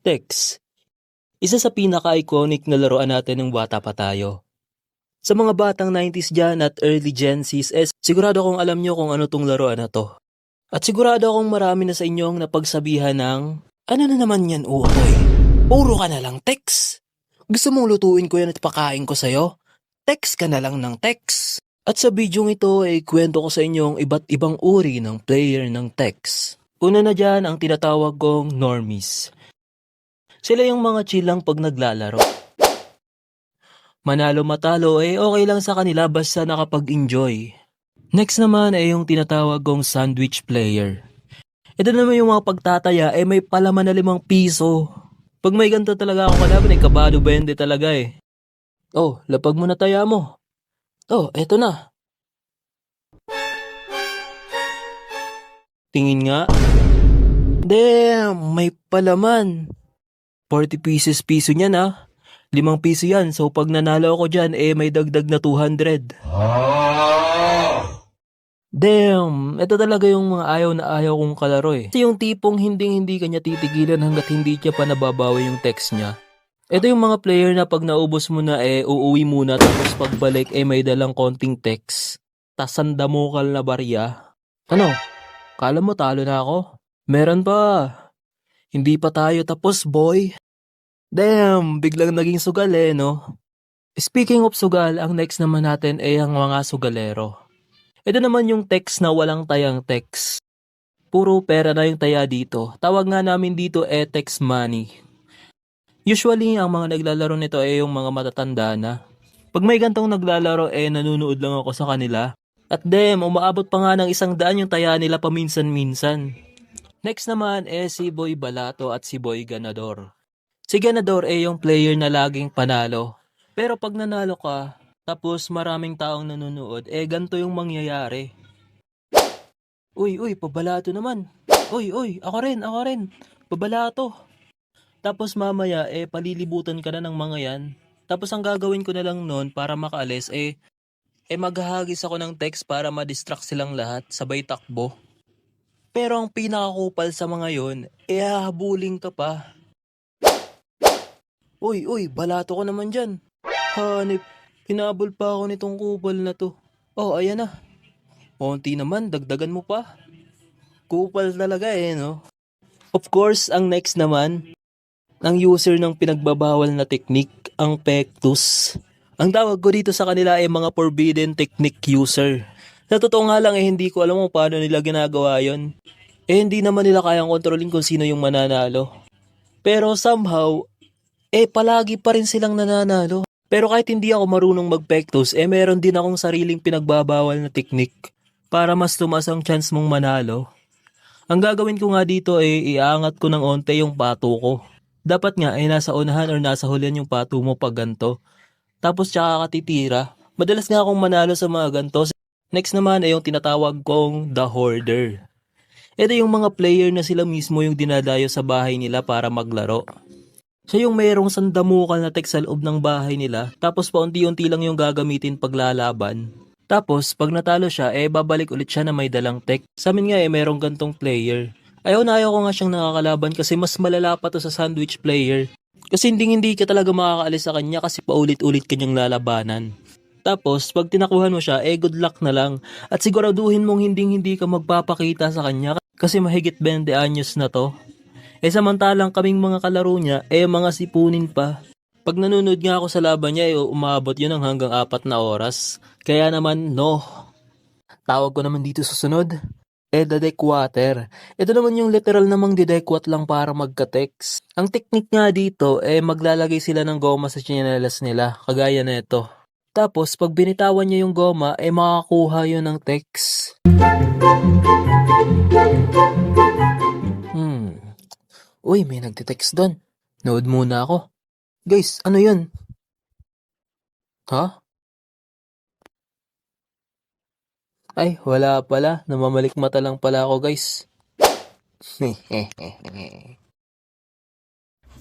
Tex, isa sa pinaka-iconic na laruan natin ng bata pa tayo. Sa mga batang 90s dyan at early Gen Zs, sigurado akong alam nyo kung ano tong laruan na to. At sigurado akong marami na sa inyong napagsabihan ng, ano na naman yan, utoy? Puro ka na lang, Tex. Gusto mong lutuin ko yan at pakain ko sa'yo? Text ka na lang ng text. At sa bidyong ito ay kwento ko sa inyong iba't ibang uri ng player ng text. Una na dyan ang tinatawag kong normies. Sila yung mga chill lang pag naglalaro. Manalo matalo okay lang sa kanila basta nakapag-enjoy. Next naman ay yung tinatawag kong sandwich player. Ito naman yung mga pagtataya may palaman na 5 piso. Pag may ganito talaga ako kalaban kabado 20 talaga Oh, lapag mo na taya mo. Oh, eto na. Tingin nga. Damn, may palaman. 40 pieces piso niyan 5 piso yan. So pag nanalo ako dyan, may dagdag na 200. Damn, ito talaga yung mga ayaw na ayaw kong kalaro Kasi yung tipong hindi kanya titigilan hanggat hindi niya pa nababawi yung text niya. Ito yung mga player na pag naubos mo na uuwi muna tapos pagbalik may dalang konting text. Tas sandamukal na barya. Ano? Kala mo talo na ako? Meron pa. Hindi pa tayo tapos, boy. Damn, biglang naging sugal no? Speaking of sugal, ang next naman natin ang mga sugalero. Ito naman yung text na walang tayang text. Puro pera na yung taya dito. Tawag nga namin dito text money. Usually, ang mga naglalaro nito yung mga matatanda na. Pag may gantong naglalaro nanunood lang ako sa kanila. At umaabot pa nga ng 100 yung taya nila paminsan-minsan. Next naman si Boy Balato at si Boy Ganador. Si Ganador yung player na laging panalo. Pero pag nanalo ka, tapos maraming taong nanonood, ganito yung mangyayari. Uy, pabalato naman. Uy, ako rin. Pabalato. Tapos mamaya, palilibutan ka na ng mga yan. Tapos ang gagawin ko na lang noon para makaalis, maghahagis ako ng text para ma-distract silang lahat, sabay takbo. Pero ang pinakakupal sa mga yon, hahabulin ka pa. Uy, balato ko naman dyan. Hanip, hinabol pa ako nitong kupal na to. Oh, ayan na. Konti naman, dagdagan mo pa. Kupal talaga no? Of course, ang next naman, ang user ng pinagbabawal na technique, ang pectus. Ang tawag ko dito sa kanila mga forbidden technique user. Sa totoo nga lang hindi ko alam kung paano nila ginagawa yon. Hindi naman nila kayang kontrolin kung sino yung mananalo. Pero somehow, palagi pa rin silang nananalo. Pero kahit hindi ako marunong mag-pectus, meron din akong sariling pinagbabawal na technique para mas tumaas ang chance mong manalo. Ang gagawin ko nga dito iangat ko ng onte yung pato ko. Dapat nga nasa unahan or nasa hulihan yung pato mo pag ganito. Tapos tsaka ka titira. Madalas nga akong manalo sa mga ganito. Next naman yung tinatawag kong The Hoarder. Ito yung mga player na sila mismo yung dinadayo sa bahay nila para maglaro. Siya yung mayroong sandamukal na text sa loob ng bahay nila. Tapos paunti-unti lang yung gagamitin paglalaban. Tapos pag natalo siya babalik ulit siya na may dalang text. Sa amin nga mayroong gantong player. Ayaw ko nga siyang nakakalaban kasi mas malala pa to sa sandwich player. Kasi hindi ka talaga makakaalis sa kanya kasi paulit-ulit kanyang lalabanan. Tapos pag tinakuhan mo siya good luck na lang. At siguraduhin mong hindi ka magpapakita sa kanya kasi mahigit 20 anyos na to. Samantalang kaming mga kalaro niya mga sipunin pa. Pag nanonood nga ako sa laban niya umabot yun ng hanggang 4 na oras. Kaya naman no. Tawag ko naman dito sa sunod. Dedequater. Ito naman yung literal namang dedequat lang para magka-text. Ang technique nga dito maglalagay sila ng goma sa tsinelas nila, kagaya na ito. Tapos pag binitawan niya yung goma makakuha yun ng text. Uy, may nagte-text doon. Nood muna ako. Guys, ano yun? Ha? Ay, wala pala. Namamalik mata lang pala ako, guys.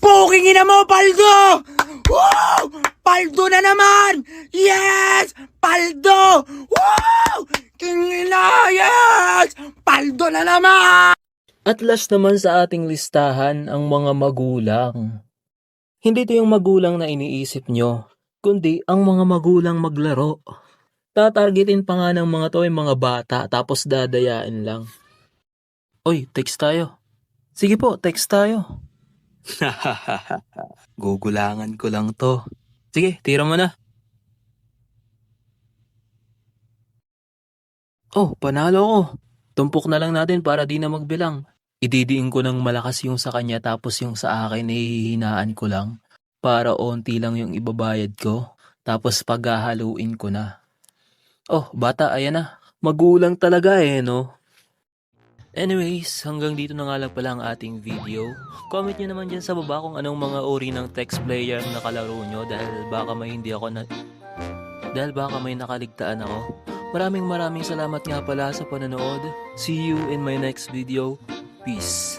Puking ina mo, Paldo! Wow! Paldo na naman! Yes! Paldo! Wow! King ina, yes! Paldo na naman! At last naman sa ating listahan, ang mga magulang. Hindi to yung magulang na iniisip nyo, kundi ang mga magulang maglaro. Tatargetin pa nga ng mga to yung mga bata tapos dadayain lang. Oy, text tayo. Sige po, text tayo. Gugulangan ko lang to. Sige, tira mo na. Oh, panalo ko. Tumpok na lang natin para di na magbilang. Ididiin ko ng malakas yung sa kanya tapos yung sa akin hihinaan ko lang. Para onti lang yung ibabayad ko. Tapos paghahaluin ko na. Oh, bata, ayan na. Magulang talaga no? Anyways, hanggang dito na nga lang pala ang ating video. Comment nyo naman dyan sa baba kung anong mga uri ng text player ang nakalaro nyo dahil baka may nakaligtaan ako. Maraming salamat nga pala sa panonood. See you in my next video. Peace.